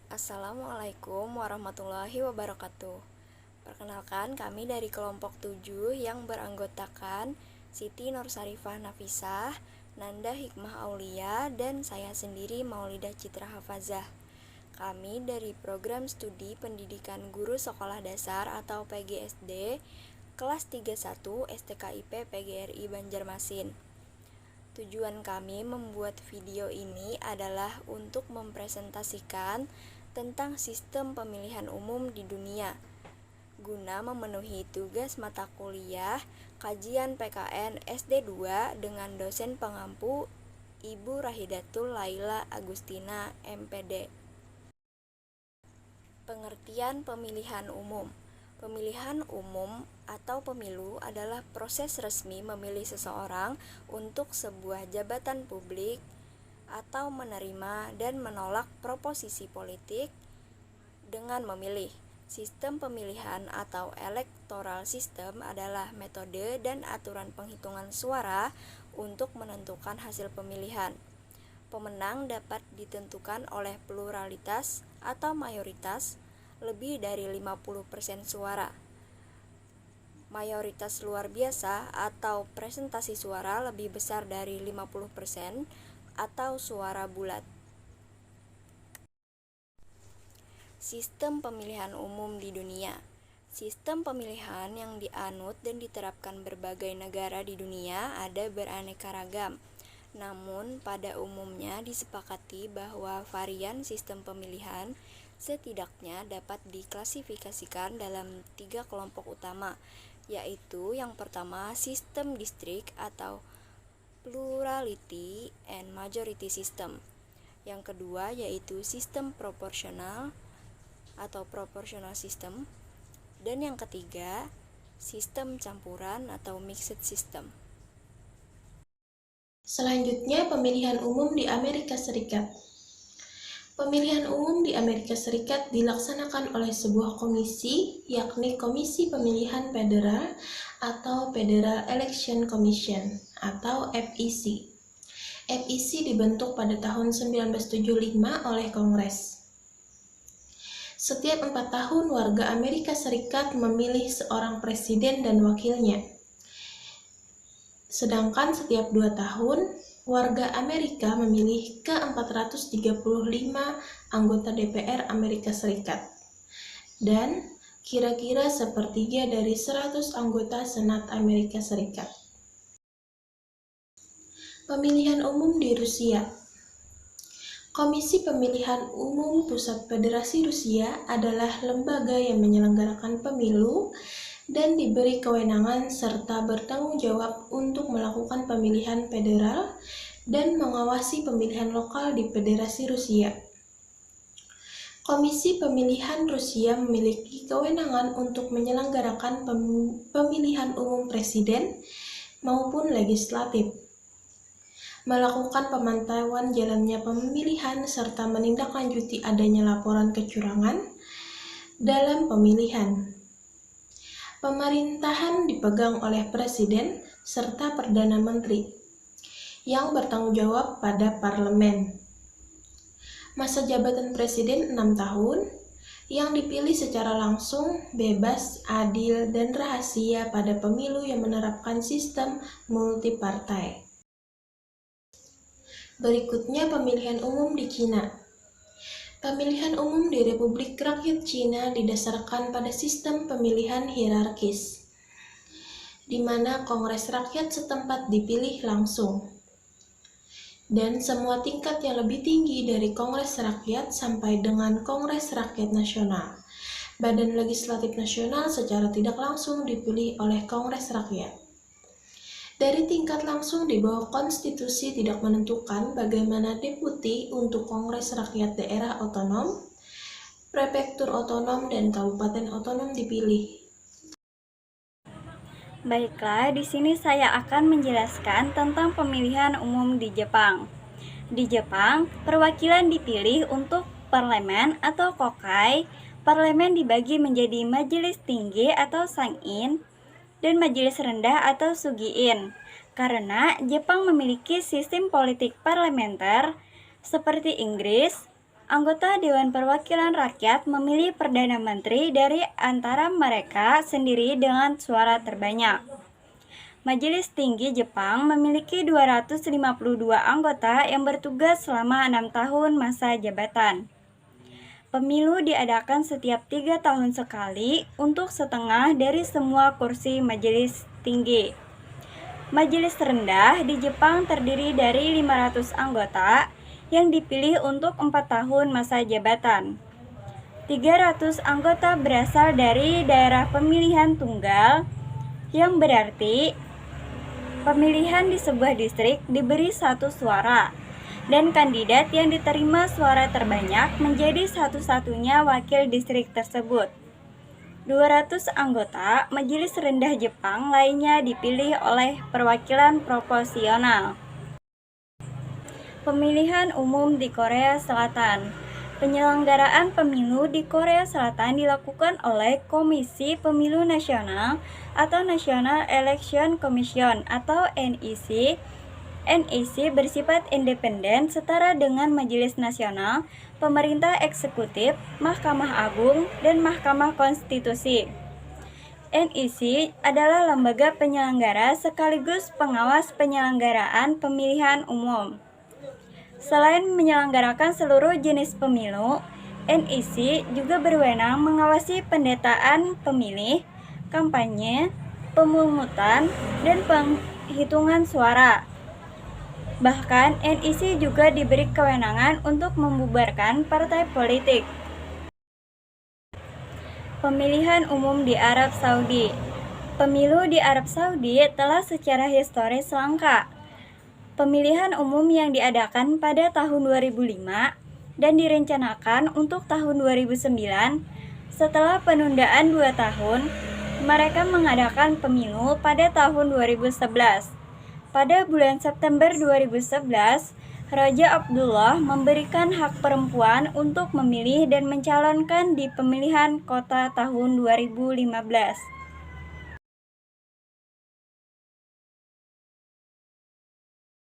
Assalamualaikum warahmatullahi wabarakatuh. Perkenalkan, kami dari kelompok 7 yang beranggotakan Siti Nursarifah Nafisah, Nanda Hikmah Aulia, dan saya sendiri Maulidah Citra Hafazah. Kami dari program studi pendidikan guru sekolah dasar atau PGSD kelas 31 STKIP PGRI Banjarmasin. Tujuan kami membuat video ini adalah untuk mempresentasikan tentang sistem pemilihan umum di dunia, guna memenuhi tugas mata kuliah kajian PKN SD2 dengan dosen pengampu Ibu Rahidatul Laila Agustina MPD. Pengertian pemilihan umum. Pemilihan umum atau pemilu adalah proses resmi memilih seseorang untuk sebuah jabatan publik atau menerima dan menolak proposisi politik dengan memilih. Sistem pemilihan atau electoral system adalah metode dan aturan penghitungan suara untuk menentukan hasil pemilihan. Pemenang dapat ditentukan oleh pluralitas atau mayoritas lebih dari 50% suara. Mayoritas luar biasa atau presentasi suara lebih besar dari 50% atau suara bulat. Sistem pemilihan umum di dunia. Sistem pemilihan yang dianut dan diterapkan berbagai negara di dunia ada beraneka ragam. Namun, pada umumnya disepakati bahwa varian sistem pemilihan setidaknya dapat diklasifikasikan dalam 3 kelompok utama, yaitu yang pertama sistem distrik atau plurality and majority system. Yang kedua yaitu sistem proporsional atau proportional system. Dan yang ketiga, sistem campuran atau mixed system. Selanjutnya, pemilihan umum di Amerika Serikat. Pemilihan umum di Amerika Serikat dilaksanakan oleh sebuah komisi, yakni Komisi Pemilihan Federal atau Federal Election Commission atau FEC. FEC dibentuk pada tahun 1975 oleh Kongres. Setiap 4 tahun warga Amerika Serikat memilih seorang presiden dan wakilnya. Sedangkan setiap 2 tahun, warga Amerika memilih ke-435 anggota DPR Amerika Serikat. Dan kira-kira sepertiga dari 100 anggota Senat Amerika Serikat. Pemilihan umum di Rusia. Komisi Pemilihan Umum Pusat Federasi Rusia adalah lembaga yang menyelenggarakan pemilu dan diberi kewenangan serta bertanggung jawab untuk melakukan pemilihan federal dan mengawasi pemilihan lokal di Federasi Rusia. Komisi Pemilihan Rusia memiliki kewenangan untuk menyelenggarakan pemilihan umum presiden maupun legislatif, melakukan pemantauan jalannya pemilihan serta menindaklanjuti adanya laporan kecurangan dalam pemilihan. Pemerintahan dipegang oleh Presiden serta Perdana Menteri yang bertanggung jawab pada parlemen. Masa jabatan Presiden 6 tahun yang dipilih secara langsung, bebas, adil, dan rahasia pada pemilu yang menerapkan sistem multipartai. Berikutnya pemilihan umum di Cina. Pemilihan umum di Republik Rakyat Cina didasarkan pada sistem pemilihan hierarkis, di mana Kongres Rakyat setempat dipilih langsung. Dan semua tingkat yang lebih tinggi dari Kongres Rakyat sampai dengan Kongres Rakyat Nasional. Badan Legislatif Nasional secara tidak langsung dipilih oleh Kongres Rakyat. Dari tingkat langsung di bawah konstitusi tidak menentukan bagaimana deputi untuk Kongres Rakyat Daerah Otonom, Prefektur Otonom, dan Kabupaten Otonom dipilih. Baiklah, di sini saya akan menjelaskan tentang pemilihan umum di Jepang. Di Jepang, perwakilan dipilih untuk parlemen atau kokai. Parlemen dibagi menjadi majelis tinggi atau sankin dan majelis rendah atau sugiin. Karena Jepang memiliki sistem politik parlementer seperti Inggris, Anggota Dewan Perwakilan Rakyat memilih Perdana Menteri dari antara mereka sendiri dengan suara terbanyak. Majelis Tinggi Jepang memiliki 252 anggota yang bertugas selama 6 tahun masa jabatan. Pemilu diadakan setiap 3 tahun sekali untuk setengah dari semua kursi majelis tinggi. Majelis rendah di Jepang terdiri dari 500 anggota yang dipilih untuk 4 tahun masa jabatan. 300 anggota berasal dari daerah pemilihan tunggal, yang berarti pemilihan di sebuah distrik diberi 1 suara, dan kandidat yang diterima suara terbanyak menjadi satu-satunya wakil distrik tersebut. 200 anggota Majelis Rendah Jepang lainnya dipilih oleh perwakilan proporsional. Pemilihan umum di Korea Selatan. Penyelenggaraan pemilu di Korea Selatan dilakukan oleh Komisi Pemilu Nasional atau National Election Commission atau NEC. NEC bersifat independen setara dengan Majelis Nasional, Pemerintah Eksekutif, Mahkamah Agung, dan Mahkamah Konstitusi. NEC adalah lembaga penyelenggara sekaligus pengawas penyelenggaraan pemilihan umum. Selain menyelenggarakan seluruh jenis pemilu, NEC juga berwenang mengawasi pendataan pemilih, kampanye, pemungutan, dan penghitungan suara. Bahkan, NEC juga diberi kewenangan untuk membubarkan partai politik. Pemilihan umum di Arab Saudi. Pemilu di Arab Saudi telah secara historis langka. Pemilihan umum yang diadakan pada tahun 2005 dan direncanakan untuk tahun 2009, setelah penundaan 2 tahun, mereka mengadakan pemilu pada tahun 2011. Pada bulan September 2011, Raja Abdullah memberikan hak perempuan untuk memilih dan mencalonkan di pemilihan kota tahun 2015.